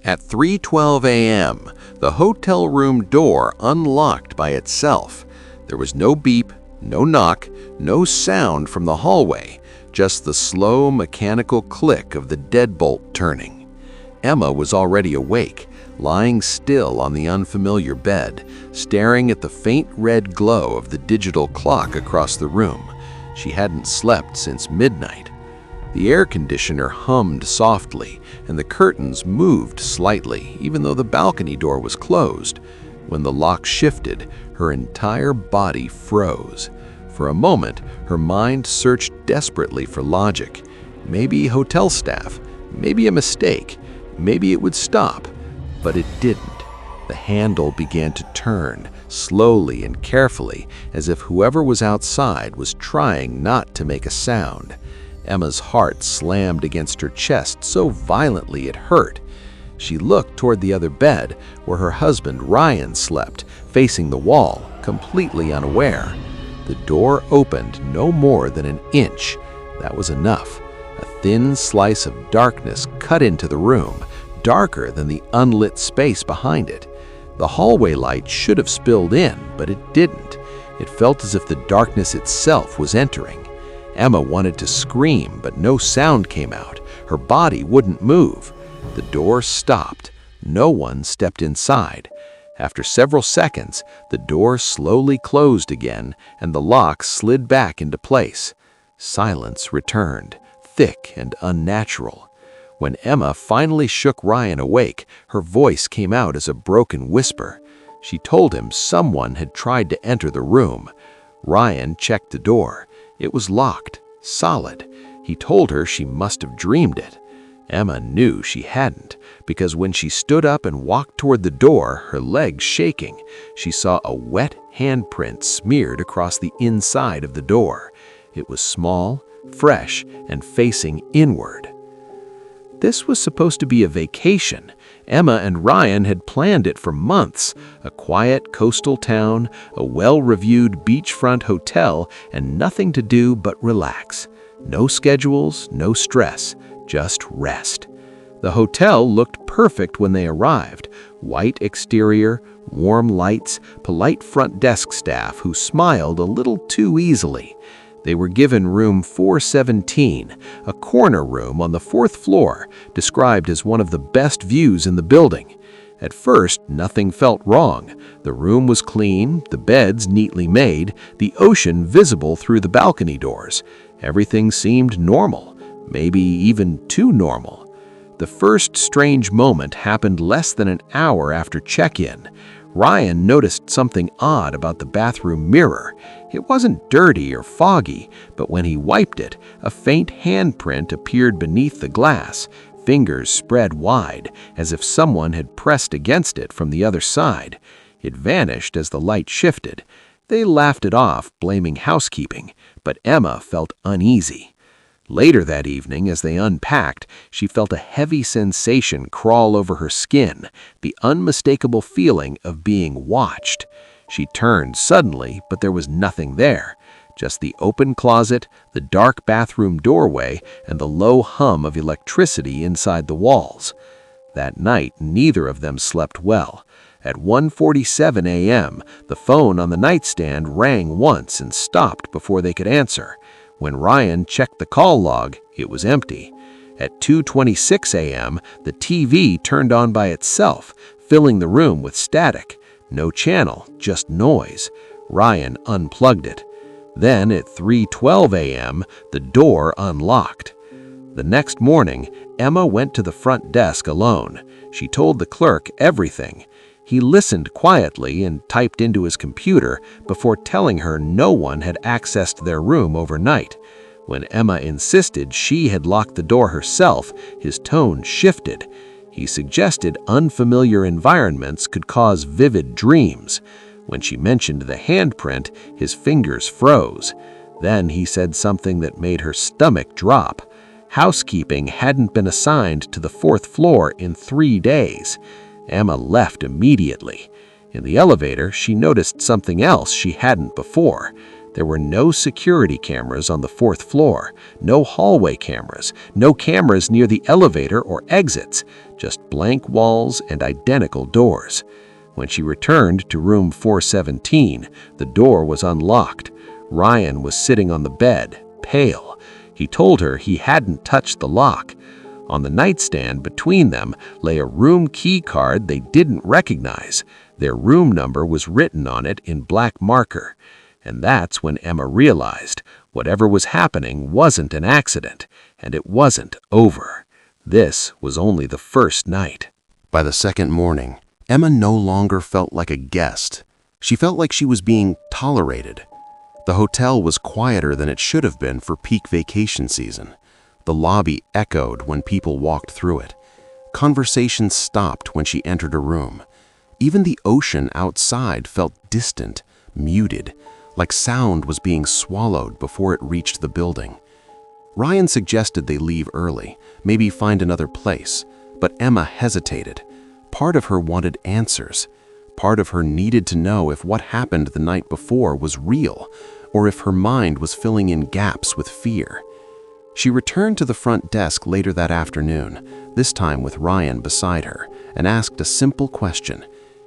At 3:12 a.m., the hotel room door unlocked by itself. There was no beep, no knock, no sound from the hallway, just the slow mechanical click of the deadbolt turning. Emma was already awake, lying still on the unfamiliar bed, staring at the faint red glow of the digital clock across the room. She hadn't slept since midnight. The air conditioner hummed softly, and the curtains moved slightly, even though the balcony door was closed. When the lock shifted, her entire body froze. For a moment, her mind searched desperately for logic. Maybe hotel staff, maybe a mistake, maybe it would stop. But it didn't. The handle began to turn, slowly and carefully, as if whoever was outside was trying not to make a sound. Emma's heart slammed against her chest so violently it hurt. She looked toward the other bed, where her husband Ryan slept, facing the wall, completely unaware. The door opened no more than an inch. That was enough. A thin slice of darkness cut into the room, darker than the unlit space behind it. The hallway light should have spilled in, but it didn't. It felt as if the darkness itself was entering. Emma wanted to scream, but no sound came out. Her body wouldn't move. The door stopped. No one stepped inside. After several seconds, the door slowly closed again, and the lock slid back into place. Silence returned, thick and unnatural. When Emma finally shook Ryan awake, her voice came out as a broken whisper. She told him someone had tried to enter the room. Ryan checked the door. It was locked, solid. He told her she must have dreamed it. Emma knew she hadn't, because when she stood up and walked toward the door, her legs shaking, she saw a wet handprint smeared across the inside of the door. It was small, fresh, and facing inward. This was supposed to be a vacation. Emma and Ryan had planned it for months. A quiet coastal town, a well-reviewed beachfront hotel, and nothing to do but relax. No schedules, no stress, just rest. The hotel looked perfect when they arrived. White exterior, warm lights, polite front desk staff who smiled a little too easily. They were given room 417, a corner room on the 4th floor, described as one of the best views in the building. At first, nothing felt wrong. The room was clean, the beds neatly made, the ocean visible through the balcony doors. Everything seemed normal, maybe even too normal. The first strange moment happened less than an hour after check-in. Ryan noticed something odd about the bathroom mirror. It wasn't dirty or foggy, but when he wiped it, a faint handprint appeared beneath the glass, fingers spread wide, as if someone had pressed against it from the other side. It vanished as the light shifted. They laughed it off, blaming housekeeping, but Emma felt uneasy. Later that evening, as they unpacked, she felt a heavy sensation crawl over her skin, the unmistakable feeling of being watched. She turned suddenly, but there was nothing there, just the open closet, the dark bathroom doorway, and the low hum of electricity inside the walls. That night, neither of them slept well. At 1:47 a.m., the phone on the nightstand rang once and stopped before they could answer. When Ryan checked the call log, it was empty. At 2:26 a.m., the TV turned on by itself, filling the room with static. No channel, just noise. Ryan unplugged it. Then at 3:12 a.m., the door unlocked. The next morning, Emma went to the front desk alone. She told the clerk everything. He listened quietly and typed into his computer before telling her no one had accessed their room overnight. When Emma insisted she had locked the door herself, his tone shifted. He suggested unfamiliar environments could cause vivid dreams. When she mentioned the handprint, his fingers froze. Then he said something that made her stomach drop. Housekeeping hadn't been assigned to the 4th floor in 3 days. Emma left immediately. In the elevator, she noticed something else she hadn't before. There were no security cameras on the fourth floor, no hallway cameras, no cameras near the elevator or exits, just blank walls and identical doors. When she returned to room 417, the door was unlocked. Ryan was sitting on the bed, pale. He told her he hadn't touched the lock. On the nightstand between them lay a room key card they didn't recognize. Their room number was written on it in black marker. And that's when Emma realized whatever was happening wasn't an accident, and it wasn't over. This was only the first night. By the second morning, Emma no longer felt like a guest. She felt like she was being tolerated. The hotel was quieter than it should have been for peak vacation season. The lobby echoed when people walked through it. Conversations stopped when she entered a room. Even the ocean outside felt distant, muted, like sound was being swallowed before it reached the building. Ryan suggested they leave early, maybe find another place, but Emma hesitated. Part of her wanted answers. Part of her needed to know if what happened the night before was real, or if her mind was filling in gaps with fear. She returned to the front desk later that afternoon, this time with Ryan beside her, and asked a simple question.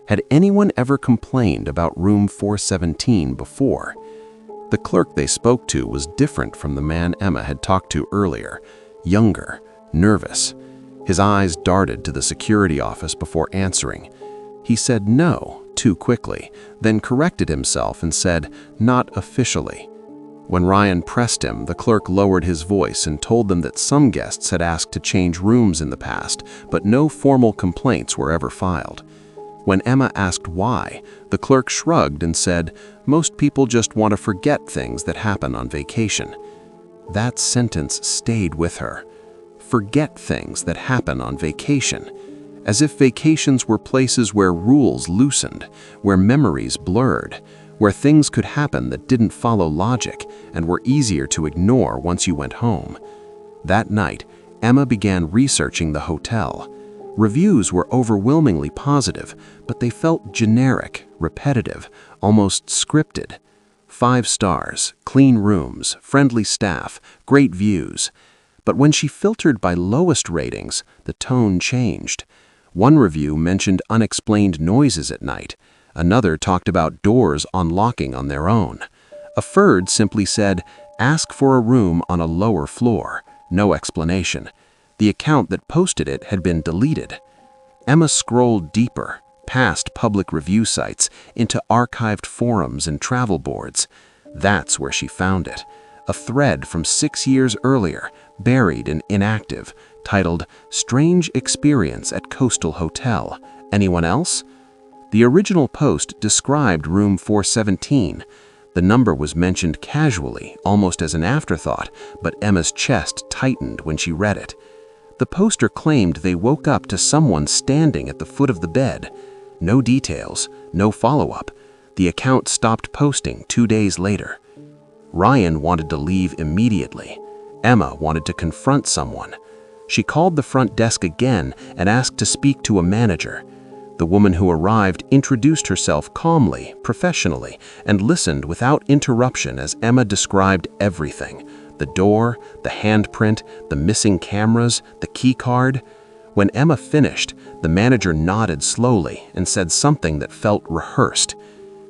Had anyone ever complained about room 417 before? The clerk they spoke to was different from the man Emma had talked to earlier, younger, nervous. His eyes darted to the security office before answering. He said no too quickly, then corrected himself and said, "Not officially." When Ryan pressed him, the clerk lowered his voice and told them that some guests had asked to change rooms in the past, but no formal complaints were ever filed. When Emma asked why, the clerk shrugged and said, "Most people just want to forget things that happen on vacation." That sentence stayed with her. Forget things that happen on vacation. As if vacations were places where rules loosened, where memories blurred, where things could happen that didn't follow logic and were easier to ignore once you went home. That night, Emma began researching the hotel. Reviews were overwhelmingly positive, but they felt generic, repetitive, almost scripted. 5 stars, clean rooms, friendly staff, great views. But when she filtered by lowest ratings, the tone changed. One review mentioned unexplained noises at night. Another talked about doors unlocking on their own. A third simply said, "Ask for a room on a lower floor." No explanation. The account that posted it had been deleted. Emma scrolled deeper, past public review sites, into archived forums and travel boards. That's where she found it. A thread from 6 years earlier, buried and inactive, titled "Strange Experience at Coastal Hotel. Anyone else?" The original post described room 417. The number was mentioned casually, almost as an afterthought, but Emma's chest tightened when she read it. The poster claimed they woke up to someone standing at the foot of the bed. No details, no follow-up. The account stopped posting 2 days later. Ryan wanted to leave immediately. Emma wanted to confront someone. She called the front desk again and asked to speak to a manager. The woman who arrived introduced herself calmly, professionally, and listened without interruption as Emma described everything. The door, the handprint, the missing cameras, the key card. When Emma finished, the manager nodded slowly and said something that felt rehearsed.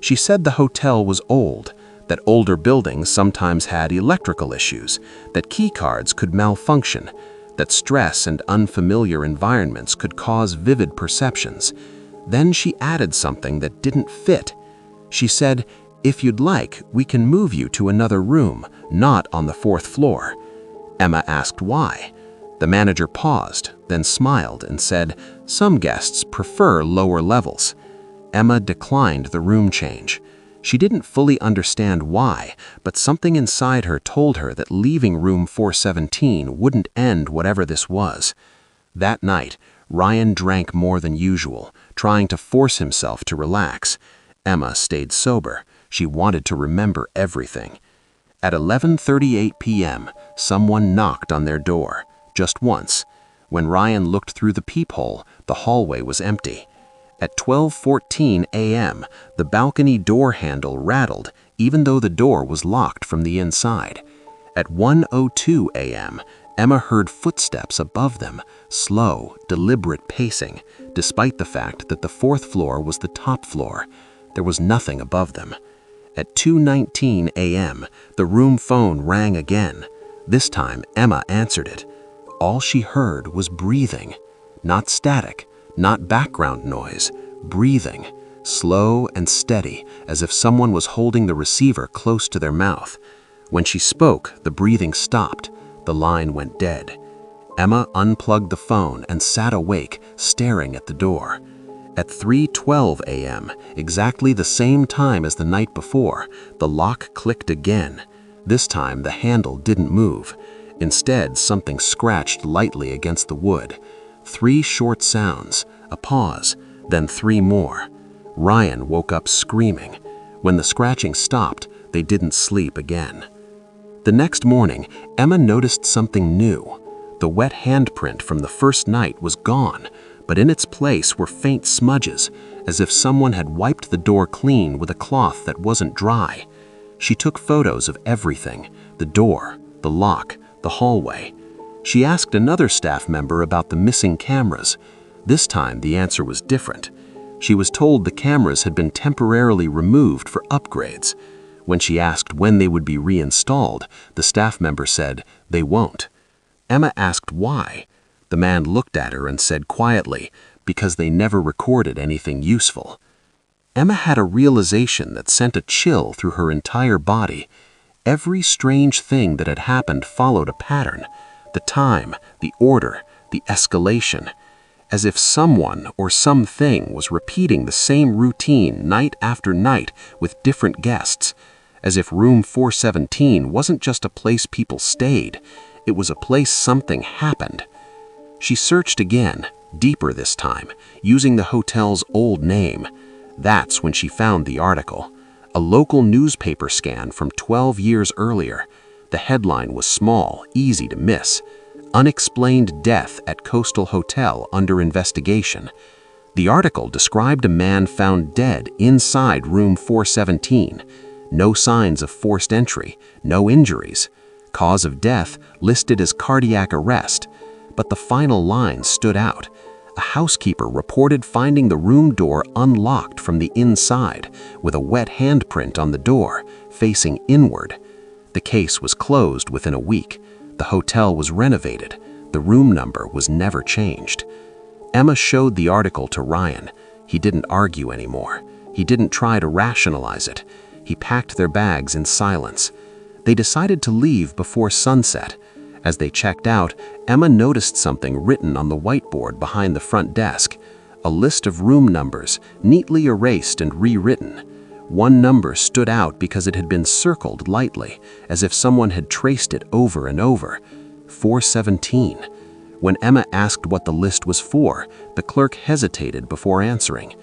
She said the hotel was old, that older buildings sometimes had electrical issues, that key cards could malfunction, that stress and unfamiliar environments could cause vivid perceptions. Then she added something that didn't fit. She said, "If you'd like, we can move you to another room, not on the 4th floor." Emma asked why. The manager paused, then smiled and said, "Some guests prefer lower levels." Emma declined the room change. She didn't fully understand why, but something inside her told her that leaving room 417 wouldn't end whatever this was. That night, Ryan drank more than usual, trying to force himself to relax. Emma stayed sober. She wanted to remember everything. At 11:38 p.m., someone knocked on their door, just once. When Ryan looked through the peephole, the hallway was empty. At 12:14 a.m., the balcony door handle rattled, even though the door was locked from the inside. At 1:02 a.m., Emma heard footsteps above them, slow, deliberate pacing, despite the fact that the fourth floor was the top floor. There was nothing above them. At 2:19 a.m., the room phone rang again. This time, Emma answered it. All she heard was breathing. Not static, not background noise, breathing, slow and steady, as if someone was holding the receiver close to their mouth. When she spoke, the breathing stopped. The line went dead. Emma unplugged the phone and sat awake, staring at the door. At 3:12 a.m., exactly the same time as the night before, the lock clicked again. This time, the handle didn't move. Instead, something scratched lightly against the wood. 3 short sounds, a pause, then 3 more. Ryan woke up screaming. When the scratching stopped, they didn't sleep again. The next morning, Emma noticed something new. The wet handprint from the first night was gone, but in its place were faint smudges, as if someone had wiped the door clean with a cloth that wasn't dry. She took photos of everything: the door, the lock, the hallway. She asked another staff member about the missing cameras. This time, the answer was different. She was told the cameras had been temporarily removed for upgrades. When she asked when they would be reinstalled, the staff member said they won't. Emma asked why. The man looked at her and said quietly, because they never recorded anything useful. Emma had a realization that sent a chill through her entire body. Every strange thing that had happened followed a pattern: the time, the order, the escalation. As if someone or something was repeating the same routine night after night with different guests. As if room 417 wasn't just a place people stayed, it was a place something happened. She searched again, deeper this time, using the hotel's old name. That's when she found the article. A local newspaper scan from 12 years earlier. The headline was small, easy to miss: Unexplained Death at Coastal Hotel Under Investigation. The article described a man found dead inside room 417. No signs of forced entry, no injuries. Cause of death listed as cardiac arrest. But the final line stood out. A housekeeper reported finding the room door unlocked from the inside, with a wet handprint on the door, facing inward. The case was closed within a week. The hotel was renovated. The room number was never changed. Emma showed the article to Ryan. He didn't argue anymore. He didn't try to rationalize it. He packed their bags in silence. They decided to leave before sunset. As they checked out, Emma noticed something written on the whiteboard behind the front desk: a list of room numbers, neatly erased and rewritten. One number stood out because it had been circled lightly, as if someone had traced it over and over: 417. When Emma asked what the list was for, the clerk hesitated before answering.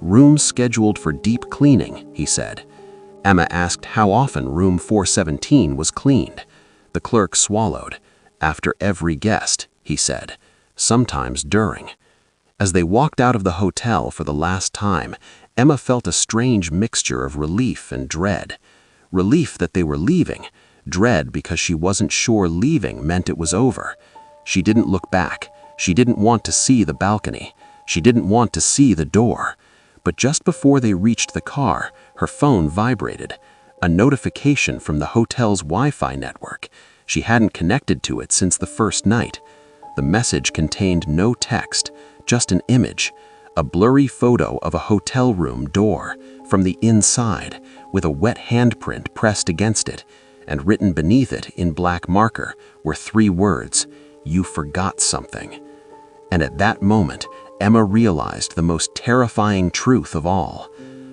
"Rooms scheduled for deep cleaning," he said. Emma asked how often room 417 was cleaned. The clerk swallowed. "After every guest," he said. "Sometimes during." As they walked out of the hotel for the last time, Emma felt a strange mixture of relief and dread. Relief that they were leaving, dread because she wasn't sure leaving meant it was over. She didn't look back. She didn't want to see the balcony. She didn't want to see the door. But just before they reached the car, her phone vibrated. A notification from the hotel's Wi-Fi network. She hadn't connected to it since the first night. The message contained no text, just an image. A blurry photo of a hotel room door from the inside, with a wet handprint pressed against it, and written beneath it in black marker were 3 words: "You forgot something." And at that moment, Emma realized the most terrifying truth of all.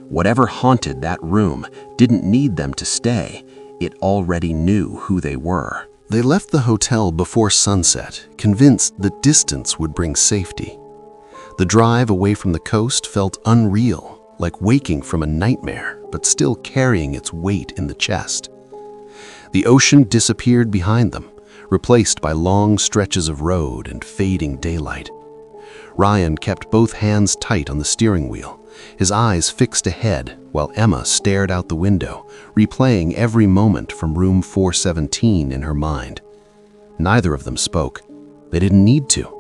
Whatever haunted that room didn't need them to stay. It already knew who they were. They left the hotel before sunset, convinced that distance would bring safety. The drive away from the coast felt unreal, like waking from a nightmare, but still carrying its weight in the chest. The ocean disappeared behind them, replaced by long stretches of road and fading daylight. Ryan kept both hands tight on the steering wheel, his eyes fixed ahead while Emma stared out the window, replaying every moment from room 417 in her mind. Neither of them spoke. They didn't need to.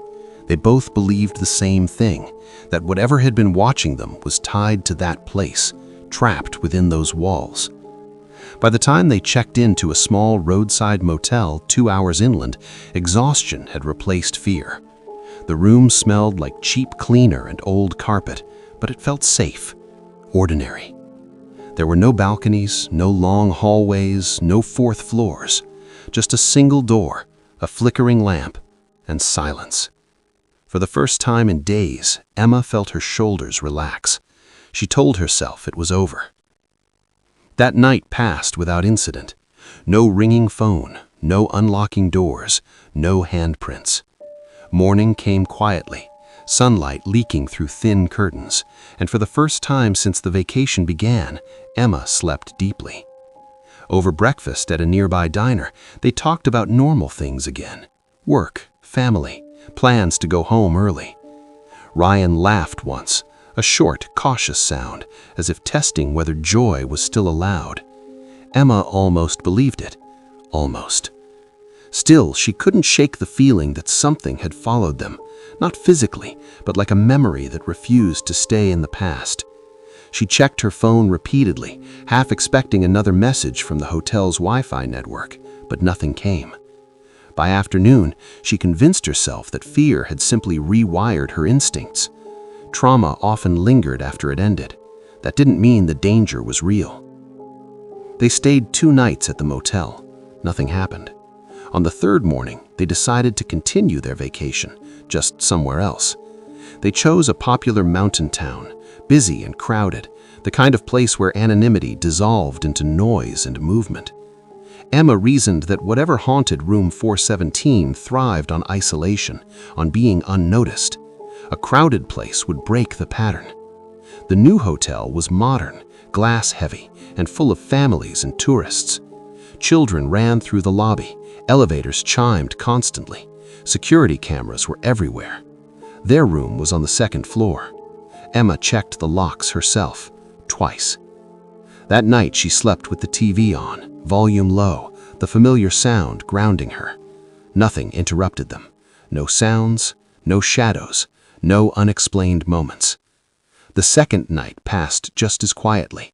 They both believed the same thing, that whatever had been watching them was tied to that place, trapped within those walls. By the time they checked into a small roadside motel 2 hours inland, exhaustion had replaced fear. The room smelled like cheap cleaner and old carpet, but it felt safe, ordinary. There were no balconies, no long hallways, no fourth floors, just a single door, a flickering lamp, and silence. For the first time in days, Emma felt her shoulders relax. She told herself it was over. That night passed without incident. No ringing phone, no unlocking doors, no handprints. Morning came quietly, sunlight leaking through thin curtains, and for the first time since the vacation began, Emma slept deeply. Over breakfast at a nearby diner, they talked about normal things again: work, family, plans to go home early. Ryan laughed once, a short, cautious sound, as if testing whether joy was still allowed. Emma almost believed it. Almost. Still, she couldn't shake the feeling that something had followed them, not physically, but like a memory that refused to stay in the past. She checked her phone repeatedly, half expecting another message from the hotel's Wi-Fi network, but nothing came. By afternoon, she convinced herself that fear had simply rewired her instincts. Trauma often lingered after it ended. That didn't mean the danger was real. They stayed 2 nights at the motel. Nothing happened. On the third morning, they decided to continue their vacation, just somewhere else. They chose a popular mountain town, busy and crowded, the kind of place where anonymity dissolved into noise and movement. Emma reasoned that whatever haunted room 417 thrived on isolation, on being unnoticed. A crowded place would break the pattern. The new hotel was modern, glass-heavy, and full of families and tourists. Children ran through the lobby, elevators chimed constantly, security cameras were everywhere. Their room was on the 2nd floor. Emma checked the locks herself, twice. That night she slept with the TV on, volume low, the familiar sound grounding her. Nothing interrupted them. No sounds, no shadows, no unexplained moments. The second night passed just as quietly.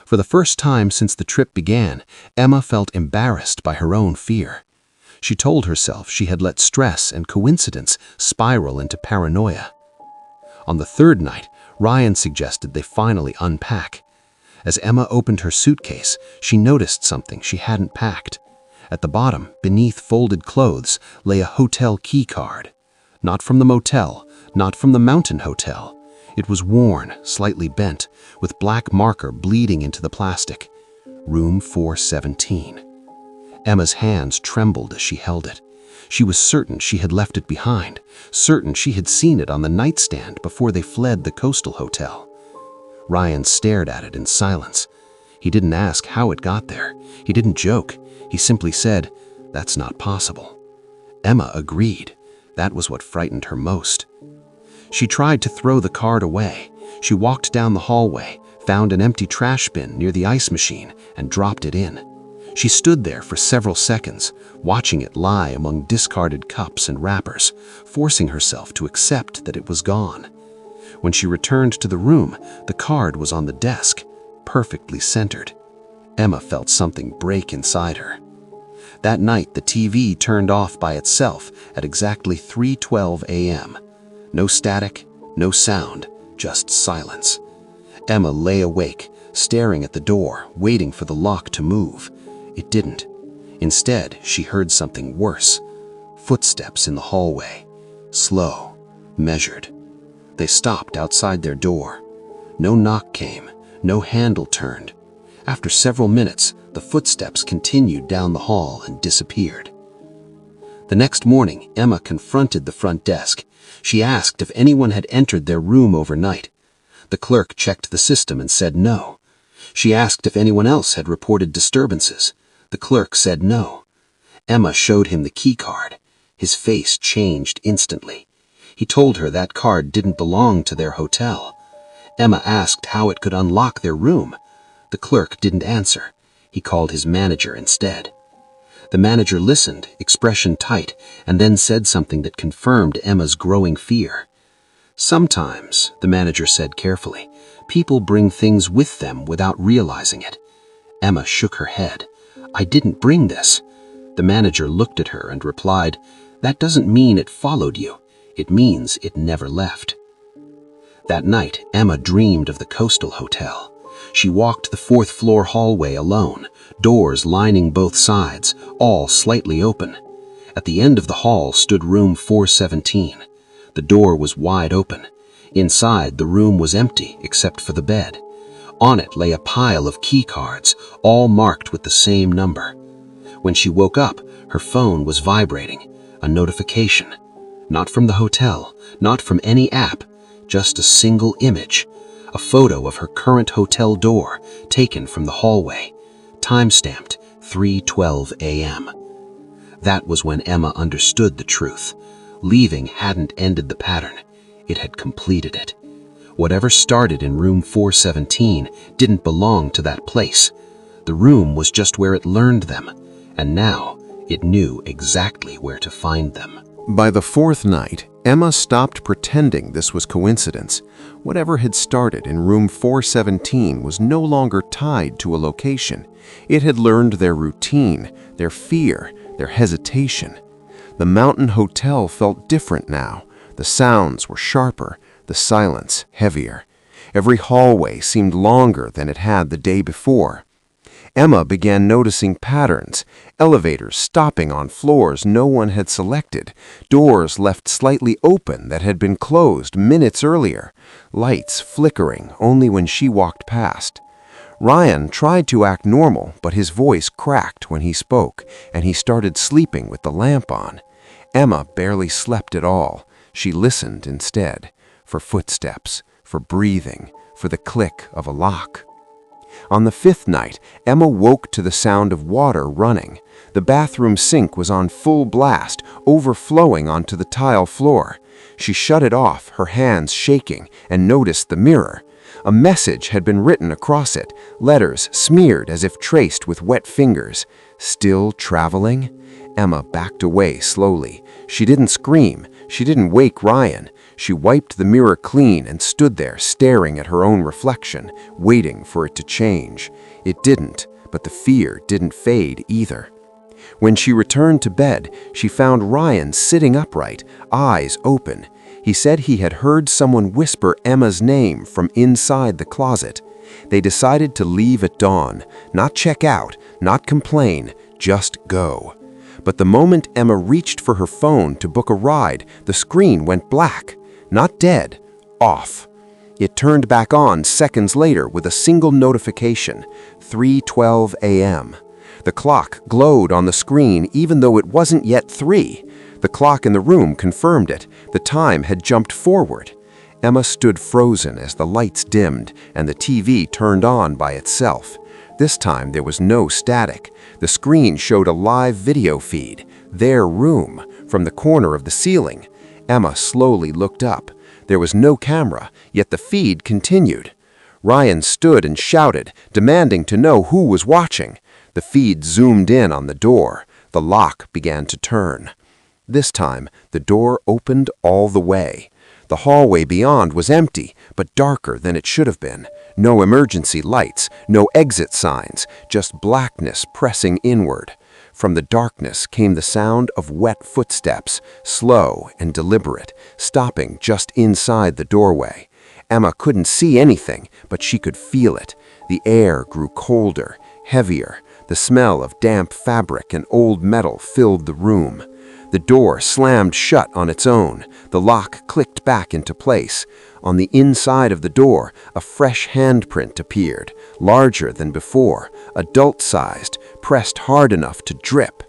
For the first time since the trip began, Emma felt embarrassed by her own fear. She told herself she had let stress and coincidence spiral into paranoia. On the third night, Ryan suggested they finally unpack. As Emma opened her suitcase, she noticed something she hadn't packed. At the bottom, beneath folded clothes, lay a hotel key card. Not from the motel, not from the mountain hotel. It was worn, slightly bent, with black marker bleeding into the plastic. Room 417. Emma's hands trembled as she held it. She was certain she had left it behind, certain she had seen it on the nightstand before they fled the coastal hotel. Ryan stared at it in silence. He didn't ask how it got there. He didn't joke. He simply said, "That's not possible." Emma agreed. That was what frightened her most. She tried to throw the card away. She walked down the hallway, found an empty trash bin near the ice machine, and dropped it in. She stood there for several seconds, watching it lie among discarded cups and wrappers, forcing herself to accept that it was gone. When she returned to the room, the card was on the desk, perfectly centered. Emma felt something break inside her. That night, the TV turned off by itself at exactly 3:12 a.m. No static, no sound, just silence. Emma lay awake, staring at the door, waiting for the lock to move. It didn't. Instead, she heard something worse. Footsteps in the hallway. Slow, measured. They stopped outside their door. No knock came, no handle turned. After several minutes, the footsteps continued down the hall and disappeared. The next morning, Emma confronted the front desk. She asked if anyone had entered their room overnight. The clerk checked the system and said no. She asked if anyone else had reported disturbances. The clerk said no. Emma showed him the key card. His face changed instantly. He told her that card didn't belong to their hotel. Emma asked how it could unlock their room. The clerk didn't answer. He called his manager instead. The manager listened, expression tight, and then said something that confirmed Emma's growing fear. "Sometimes," the manager said carefully, "people bring things with them without realizing it." Emma shook her head. "I didn't bring this." The manager looked at her and replied, "That doesn't mean it followed you. It means it never left." That night, Emma dreamed of the Coastal Hotel. She walked the fourth-floor hallway alone, doors lining both sides, all slightly open. At the end of the hall stood room 417. The door was wide open. Inside, the room was empty except for the bed. On it lay a pile of key cards, all marked with the same number. When she woke up, her phone was vibrating, a notification. Not from the hotel, not from any app, just a single image, a photo of her current hotel door taken from the hallway, time-stamped 3:12 a.m. That was when Emma understood the truth. Leaving hadn't ended the pattern, it had completed it. Whatever started in room 417 didn't belong to that place. The room was just where it learned them, and now it knew exactly where to find them. By the fourth night, Emma stopped pretending this was coincidence. Whatever had started in room 417 was no longer tied to a location. It had learned their routine, their fear, their hesitation. The mountain hotel felt different now. The sounds were sharper, the silence heavier. Every hallway seemed longer than it had the day before. Emma began noticing patterns, elevators stopping on floors no one had selected, doors left slightly open that had been closed minutes earlier, lights flickering only when she walked past. Ryan tried to act normal, but his voice cracked when he spoke, and he started sleeping with the lamp on. Emma barely slept at all. She listened instead, for footsteps, for breathing, for the click of a lock. On the fifth night, Emma woke to the sound of water running. The bathroom sink was on full blast, overflowing onto the tile floor. She shut it off, her hands shaking, and noticed the mirror. A message had been written across it, letters smeared as if traced with wet fingers. "Still traveling?" Emma backed away slowly. She didn't scream. She didn't wake Ryan. She wiped the mirror clean and stood there staring at her own reflection, waiting for it to change. It didn't, but the fear didn't fade either. When she returned to bed, she found Ryan sitting upright, eyes open. He said he had heard someone whisper Emma's name from inside the closet. They decided to leave at dawn, not check out, not complain, just go. But the moment Emma reached for her phone to book a ride, the screen went black. Not dead, off. It turned back on seconds later with a single notification, 3:12 a.m. The clock glowed on the screen even though it wasn't yet 3. The clock in the room confirmed it. The time had jumped forward. Emma stood frozen as the lights dimmed and the TV turned on by itself. This time there was no static. The screen showed a live video feed, their room, from the corner of the ceiling. Emma slowly looked up. There was no camera, yet the feed continued. Ryan stood and shouted, demanding to know who was watching. The feed zoomed in on the door. The lock began to turn. This time, the door opened all the way. The hallway beyond was empty, but darker than it should have been. No emergency lights, no exit signs, just blackness pressing inward. From the darkness came the sound of wet footsteps, slow and deliberate, stopping just inside the doorway. Emma couldn't see anything, but she could feel it. The air grew colder, heavier. The smell of damp fabric and old metal filled the room. The door slammed shut on its own. The lock clicked back into place. On the inside of the door, a fresh handprint appeared, larger than before, adult-sized, pressed hard enough to drip.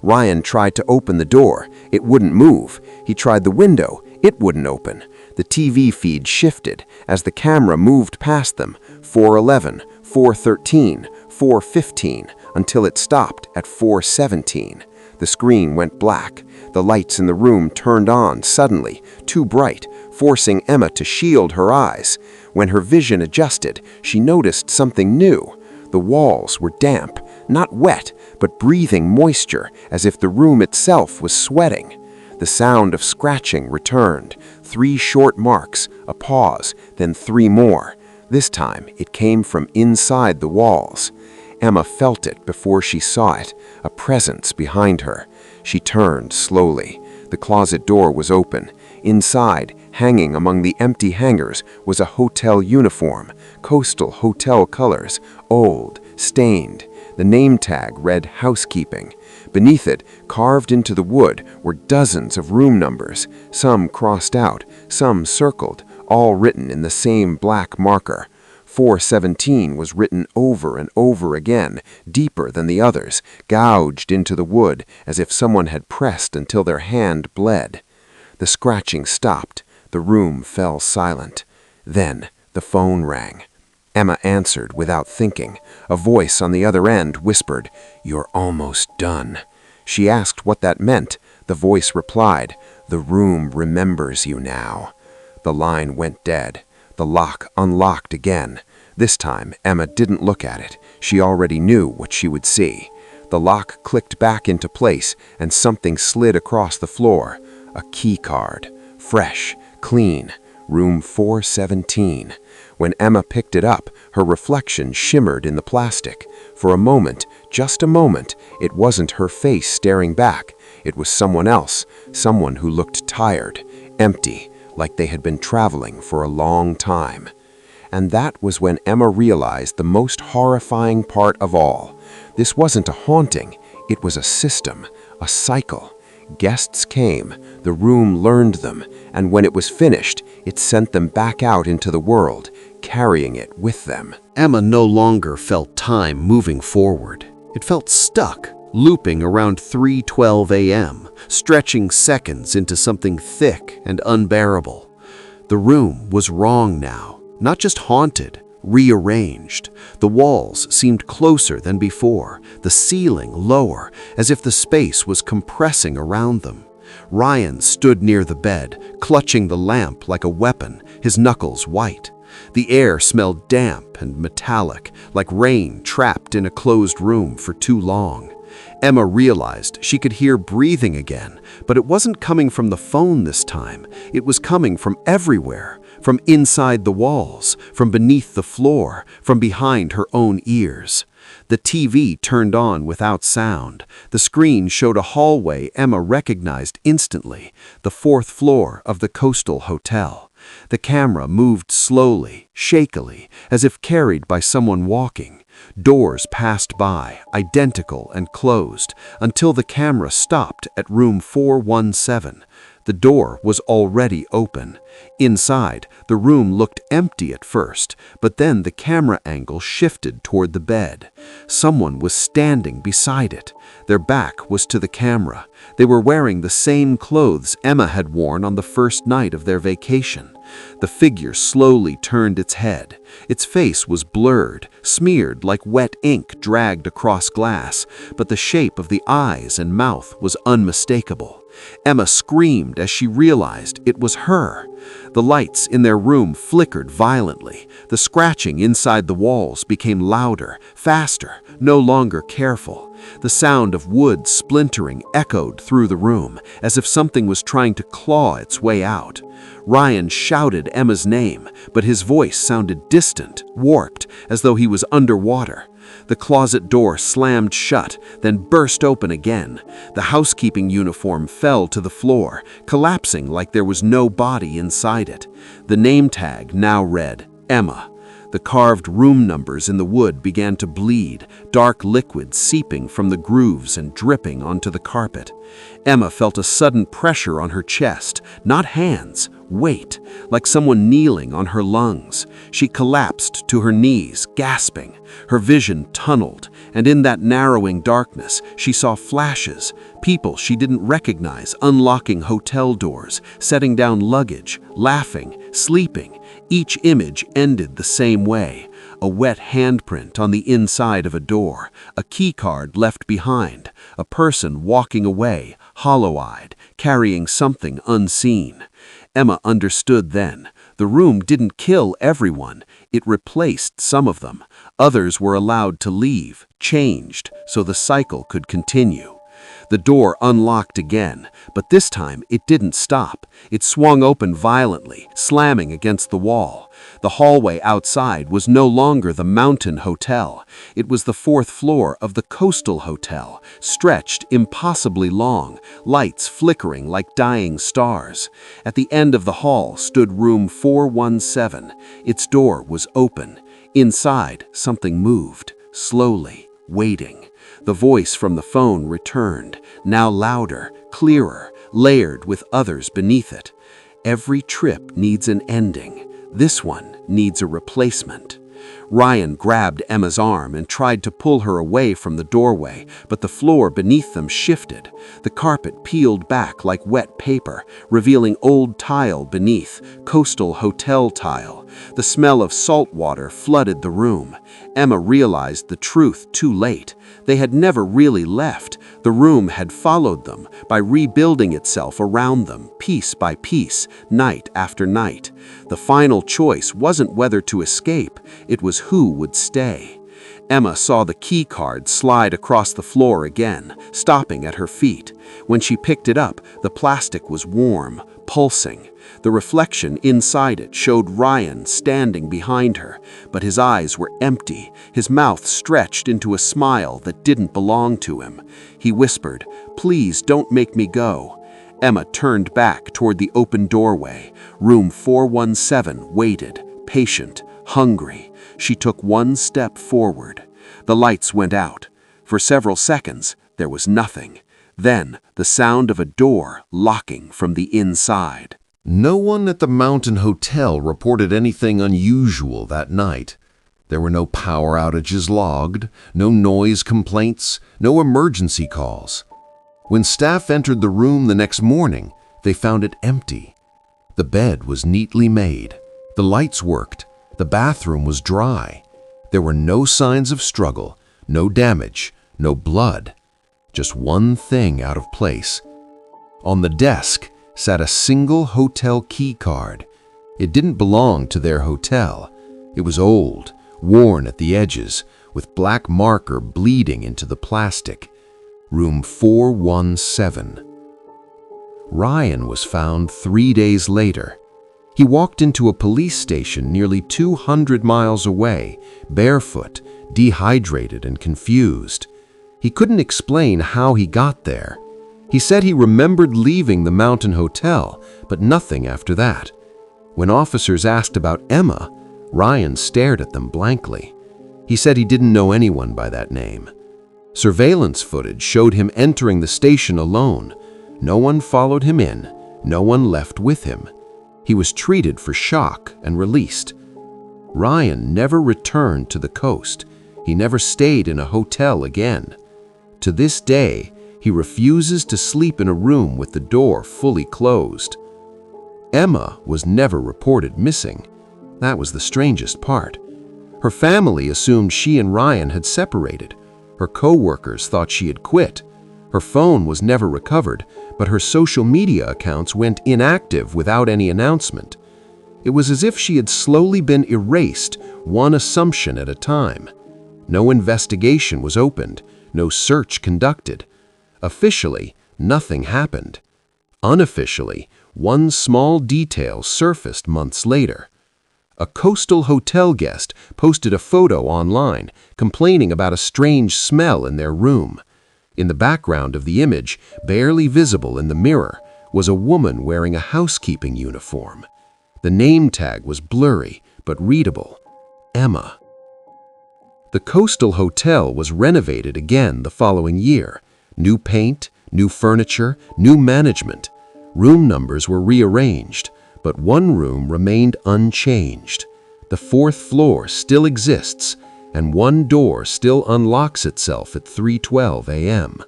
Ryan tried to open the door. It wouldn't move. He tried the window. It wouldn't open. The TV feed shifted as the camera moved past them, 4:11, 4:13, 4:15, until it stopped at 4:17. The screen went black. The lights in the room turned on suddenly, too bright, forcing Emma to shield her eyes. When her vision adjusted, she noticed something new. The walls were damp, not wet, but breathing moisture, as if the room itself was sweating. The sound of scratching returned. 3 short marks, a pause, then 3 more. This time, it came from inside the walls. Emma felt it before she saw it, a presence behind her. She turned slowly. The closet door was open. Inside, hanging among the empty hangers, was a hotel uniform, coastal hotel colors, old, stained. The name tag read housekeeping. Beneath it, carved into the wood, were dozens of room numbers, some crossed out, some circled, all written in the same black marker. 417 was written over and over again, deeper than the others, gouged into the wood as if someone had pressed until their hand bled. The scratching stopped. The room fell silent. Then the phone rang. Emma answered without thinking. A voice on the other end whispered, "You're almost done." She asked what that meant. The voice replied, "The room remembers you now." The line went dead. The lock unlocked again. This time, Emma didn't look at it. She already knew what she would see. The lock clicked back into place, and something slid across the floor. A key card. Fresh, clean. Room 417. When Emma picked it up, her reflection shimmered in the plastic. For a moment, just a moment, it wasn't her face staring back. It was someone else, someone who looked tired, empty, like they had been traveling for a long time. And that was when Emma realized the most horrifying part of all. This wasn't a haunting, it was a system, a cycle. Guests came, the room learned them, and when it was finished, it sent them back out into the world, carrying it with them. Emma no longer felt time moving forward. It felt stuck, looping around 3:12 a.m., stretching seconds into something thick and unbearable. The room was wrong now, not just haunted, rearranged. The walls seemed closer than before, the ceiling lower, as if the space was compressing around them. Ryan stood near the bed, clutching the lamp like a weapon, his knuckles white. The air smelled damp and metallic, like rain trapped in a closed room for too long. Emma realized she could hear breathing again, but it wasn't coming from the phone this time. It was coming from everywhere, from inside the walls, from beneath the floor, from behind her own ears. The TV turned on without sound. The screen showed a hallway Emma recognized instantly, the 4th floor of the Coastal Hotel. The camera moved slowly, shakily, as if carried by someone walking. Doors passed by, identical and closed, until the camera stopped at room 417. The door was already open. Inside, the room looked empty at first, but then the camera angle shifted toward the bed. Someone was standing beside it. Their back was to the camera. They were wearing the same clothes Emma had worn on the first night of their vacation. The figure slowly turned its head. Its face was blurred, smeared like wet ink dragged across glass, but the shape of the eyes and mouth was unmistakable. Emma screamed as she realized it was her. The lights in their room flickered violently. The scratching inside the walls became louder, faster, no longer careful. The sound of wood splintering echoed through the room, as if something was trying to claw its way out. Ryan shouted Emma's name, but his voice sounded distant, warped, as though he was underwater. The closet door slammed shut, then burst open again. The housekeeping uniform fell to the floor, collapsing like there was no body inside it. The name tag now read, Emma. The carved room numbers in the wood began to bleed, dark liquid seeping from the grooves and dripping onto the carpet. Emma felt a sudden pressure on her chest, not hands, weight, like someone kneeling on her lungs. She collapsed to her knees, gasping. Her vision tunneled, and in that narrowing darkness, she saw flashes, people she didn't recognize unlocking hotel doors, setting down luggage, laughing, sleeping. Each image ended the same way. A wet handprint on the inside of a door, a key card left behind, a person walking away, hollow-eyed, carrying something unseen. Emma understood then. The room didn't kill everyone. It replaced some of them. Others were allowed to leave, changed, so the cycle could continue. The door unlocked again, but this time it didn't stop. It swung open violently, slamming against the wall. The hallway outside was no longer the Mountain Hotel. It was the fourth floor of the Coastal Hotel, stretched impossibly long, lights flickering like dying stars. At the end of the hall stood room 417. Its door was open. Inside, something moved, slowly, waiting. The voice from the phone returned, now louder, clearer, layered with others beneath it. Every trip needs an ending. This one needs a replacement. Ryan grabbed Emma's arm and tried to pull her away from the doorway, but the floor beneath them shifted. The carpet peeled back like wet paper, revealing old tile beneath, coastal hotel tile. The smell of salt water flooded the room. Emma realized the truth too late. They had never really left. The room had followed them by rebuilding itself around them, piece by piece, night after night. The final choice wasn't whether to escape, it was who would stay. Emma saw the key card slide across the floor again, stopping at her feet. When she picked it up, the plastic was warm, pulsing. The reflection inside it showed Ryan standing behind her, but his eyes were empty, his mouth stretched into a smile that didn't belong to him. He whispered, "Please don't make me go." Emma turned back toward the open doorway. Room 417 waited, patient, hungry. She took one step forward. The lights went out. For several seconds, there was nothing. Then, the sound of a door locking from the inside. No one at the Mountain Hotel reported anything unusual that night. There were no power outages logged, no noise complaints, no emergency calls. When staff entered the room the next morning, they found it empty. The bed was neatly made. The lights worked. The bathroom was dry. There were no signs of struggle, no damage, no blood. Just one thing out of place. On the desk sat a single hotel key card. It didn't belong to their hotel. It was old, worn at the edges, with black marker bleeding into the plastic. Room 417. Ryan was found 3 days later. He walked into a police station nearly 200 miles away, barefoot, dehydrated and confused. He couldn't explain how he got there. He said he remembered leaving the Mountain Hotel, but nothing after that. When officers asked about Emma, Ryan stared at them blankly. He said he didn't know anyone by that name. Surveillance footage showed him entering the station alone. No one followed him in, no one left with him. He was treated for shock and released. Ryan never returned to the coast. He never stayed in a hotel again. To this day, he refuses to sleep in a room with the door fully closed. Emma was never reported missing. That was the strangest part. Her family assumed she and Ryan had separated. Her co-workers thought she had quit. Her phone was never recovered, but her social media accounts went inactive without any announcement. It was as if she had slowly been erased, one assumption at a time. No investigation was opened, no search conducted. Officially, nothing happened. Unofficially, one small detail surfaced months later. A coastal hotel guest posted a photo online complaining about a strange smell in their room. In the background of the image, barely visible in the mirror, was a woman wearing a housekeeping uniform. The name tag was blurry but readable: Emma. The Coastal Hotel was renovated again the following year. New paint, new furniture, new management. Room numbers were rearranged, but one room remained unchanged. The fourth floor still exists, and one door still unlocks itself at 3:12 a.m.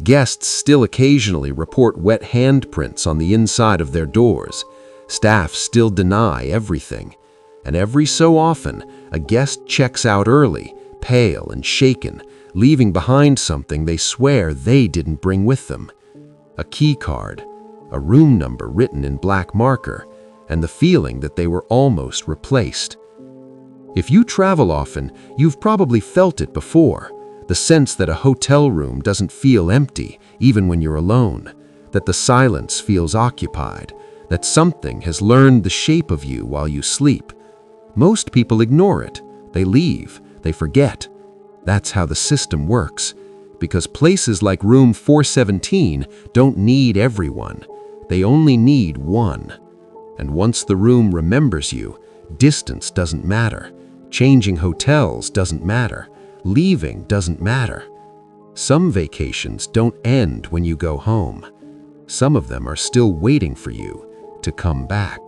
Guests still occasionally report wet handprints on the inside of their doors. Staff still deny everything. And every so often, a guest checks out early, pale and shaken, leaving behind something they swear they didn't bring with them. A key card, a room number written in black marker, and the feeling that they were almost replaced. If you travel often, you've probably felt it before, the sense that a hotel room doesn't feel empty even when you're alone, that the silence feels occupied, that something has learned the shape of you while you sleep. Most people ignore it. They leave. They forget. That's how the system works, because places like room 417 don't need everyone. They only need one. And once the room remembers you, distance doesn't matter. Changing hotels doesn't matter. Leaving doesn't matter. Some vacations don't end when you go home. Some of them are still waiting for you to come back.